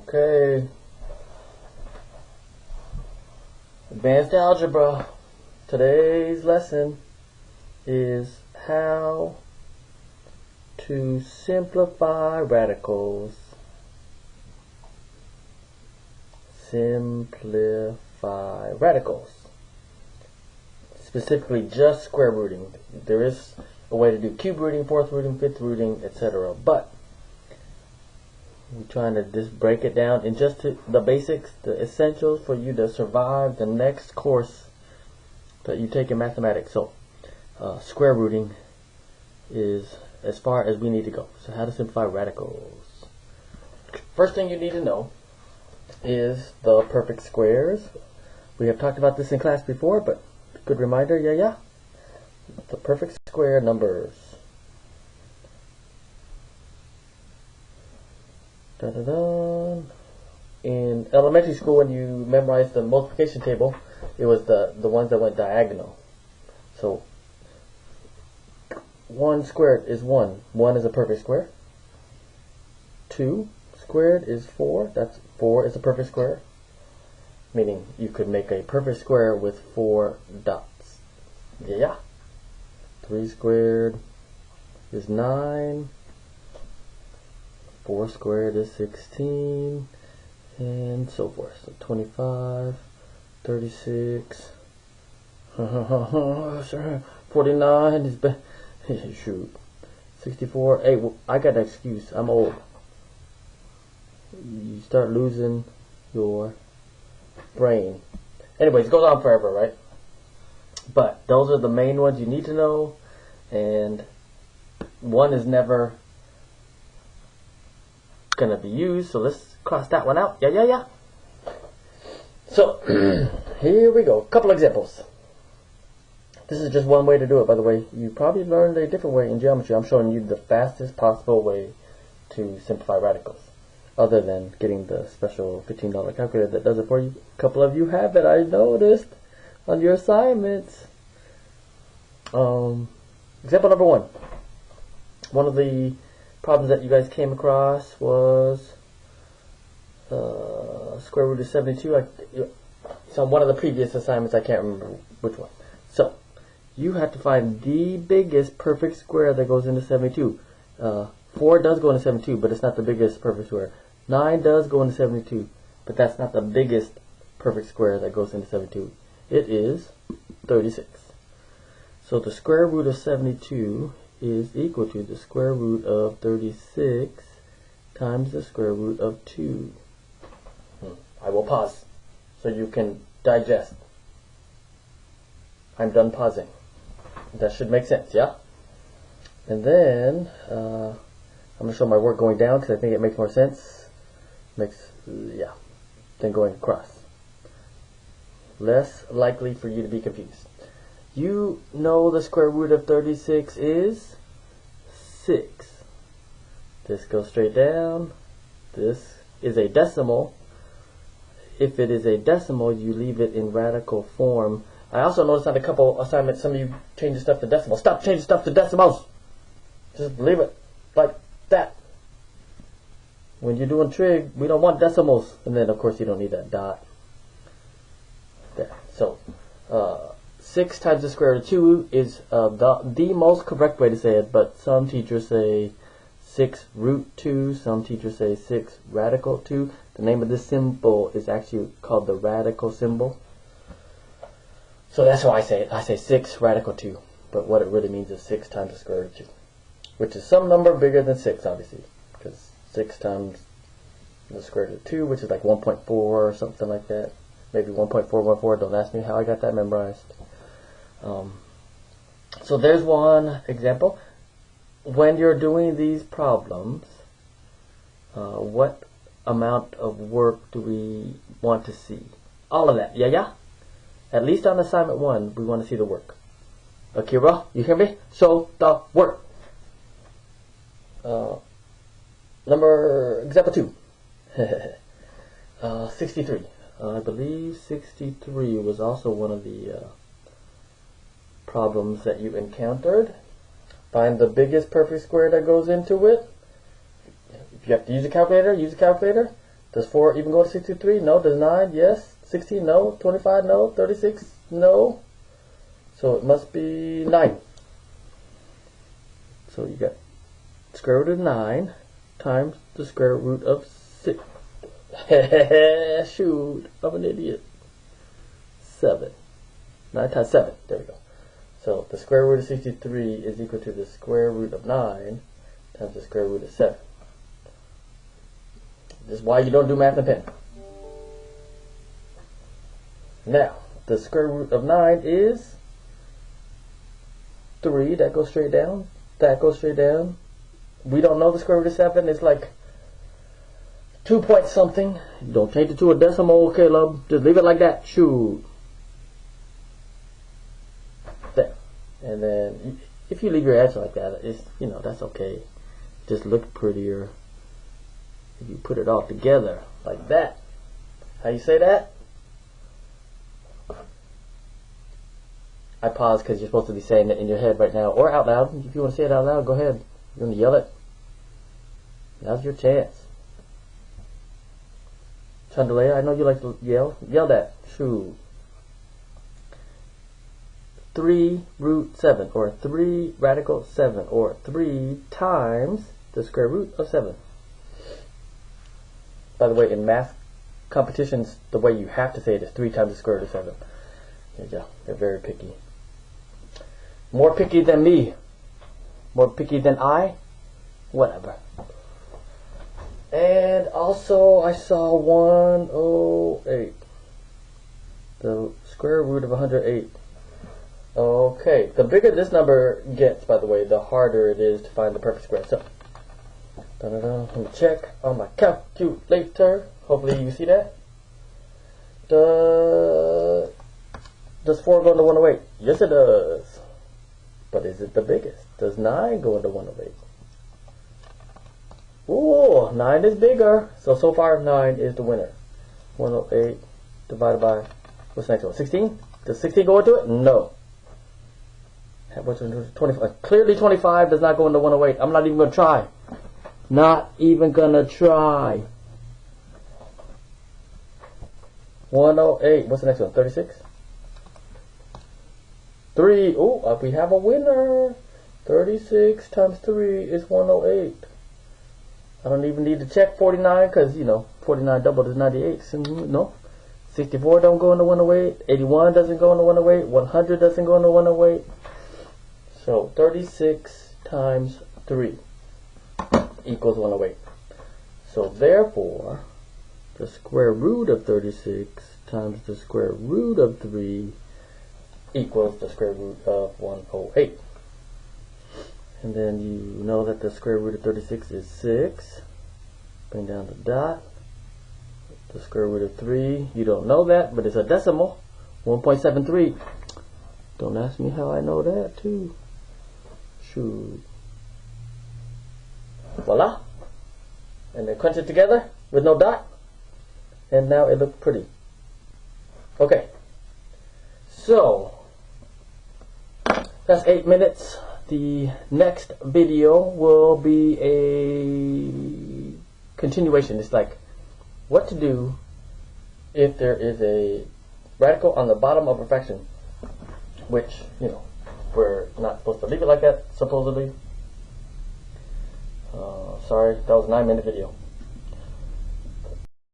Okay. Advanced algebra. Today's lesson is how to simplify radicals. Simplify radicals. Specifically just square rooting. There is a way to do cube rooting, fourth rooting, fifth rooting, etc. But we're trying to just break it down in just the basics, the essentials for you to survive the next course that you take in mathematics. So, square rooting is as far as we need to go. So how to simplify radicals. First thing you need to know is the perfect squares. We have talked about this in class before, but good reminder, yeah. The perfect square numbers. In elementary school, when you memorized the multiplication table, it was the ones that went diagonal. So 1 squared is 1. 1 is a perfect square. 2 squared is 4. That's 4 is a perfect square. Meaning you could make a perfect square with 4 dots. Yeah. 3 squared is 9. 4 squared is 16, and so forth. So 25, 36, 49 is shoot, 64. Hey, well, I got an excuse. I'm old. You start losing your brain. Anyways, it goes on forever, right? But those are the main ones you need to know, and one is never gonna be used, so let's cross that one out. Yeah. So here we go. Couple examples. This is just one way to do it, by the way. You probably learned a different way in geometry. I'm showing you the fastest possible way to simplify radicals, other than getting the special $15 calculator that does it for you. A couple of you have it, I noticed, on your assignments. Example number 1. One of the problems that you guys came across was square root of 72. So one of the previous assignments, I can't remember which one. So you have to find the biggest perfect square that goes into 72. 4 does go into 72, but it's not the biggest perfect square. 9 does go into 72, but that's not the biggest perfect square that goes into 72. It is 36. So the square root of 72 is equal to the square root of 36 times the square root of 2. I will pause so you can digest. I'm done pausing. That should make sense, yeah? And then I'm going to show my work going down because I think it makes more sense. Than going across. Less likely for you to be confused. You know the square root of 36 is 6. This goes straight down. This is a decimal. If it is a decimal, you leave it in radical form. I also noticed on a couple assignments, some of you change stuff to decimals. Stop changing stuff to decimals. Just leave it like that. When you're doing trig, we don't want decimals. And then, of course, you don't need that dot. There. So, 6 times the square root of 2 is the most correct way to say it, but some teachers say 6 root 2, some teachers say 6 radical 2. The name of this symbol is actually called the radical symbol. So that's how I say it. I say 6 radical 2, but what it really means is 6 times the square root of 2, which is some number bigger than 6, obviously, because 6 times the square root of 2, which is like 1.4 or something like that. Maybe 1.414. Don't ask me how I got that memorized. So there's one example. When you're doing these problems, what amount of work do we want to see? All of that, yeah? At least on assignment 1, we want to see the work. Akira, you hear me? Show the work. Example 2. 63. I believe 63 was also one of the problems that you encountered. Find the biggest perfect square that goes into it. If you have to use a calculator, use a calculator. Does 4 even go to 63? No. Does 9? Yes. 16? No. 25? No. 36? No. So it must be 9. So you got square root of 9 times the square root of 6. Shoot, I'm an idiot. 7. 9 times 7. There we go. So the square root of 63 is equal to the square root of 9 times the square root of 7. This is why you don't do math in pen. Now, the square root of 9 is 3. That goes straight down. That goes straight down. We don't know the square root of 7. It's like 2 point something. Don't change it to a decimal, Caleb. Just leave it like that. Shoot. There. And then, if you leave your answer like that, it's, you know, that's okay. Just look prettier if you put it all together like that. How you say that? I pause because you're supposed to be saying it in your head right now, or out loud. If you want to say it out loud, go ahead. You want to yell it? Now's your chance. Chandelier, I know you like to yell. Yell that. Shoo. 3 root 7, or 3 radical 7, or 3 times the square root of 7. By the way, in math competitions, the way you have to say it is 3 times the square root of 7. There you go. They're very picky. More picky than me. More picky than I. Whatever. And also, I saw 108. The square root of 108. Okay. The bigger this number gets, by the way, the harder it is to find the perfect square. So, let me check on my calculator. Hopefully you see that. Does 4 go into 108? Yes, it does. But is it the biggest? Does 9 go into 108? Ooh, 9 is bigger. So far 9 is the winner. 108 divided by, what's the next one? 16? Does 16 go into it? No. What's 25? Clearly 25 does not go into 108. I'm not even going to try. Not even going to try. 108. What's the next one? 36? 3. Oh, we have a winner. 36 times 3 is 108. I don't even need to check 49 because, you know, 49 doubled is 98. So, no. 64 don't go into 108. 81 doesn't go into 108. 100 doesn't go into 108. So 36 times 3 equals 108. So therefore, the square root of 36 times the square root of 3 equals the square root of 108. And then you know that the square root of 36 is 6. Bring down the dot. The square root of 3, you don't know that, but it's a decimal. 1.73. Don't ask me how I know that, too. Shoot. Voila. And then crunch it together with no dot. And now it looks pretty. Okay. So, that's 8 minutes. The next video will be a continuation. It's like what to do if there is a radical on the bottom of a fraction, which, you know, we're not supposed to leave it like that, supposedly. Sorry, that was a 9-minute video.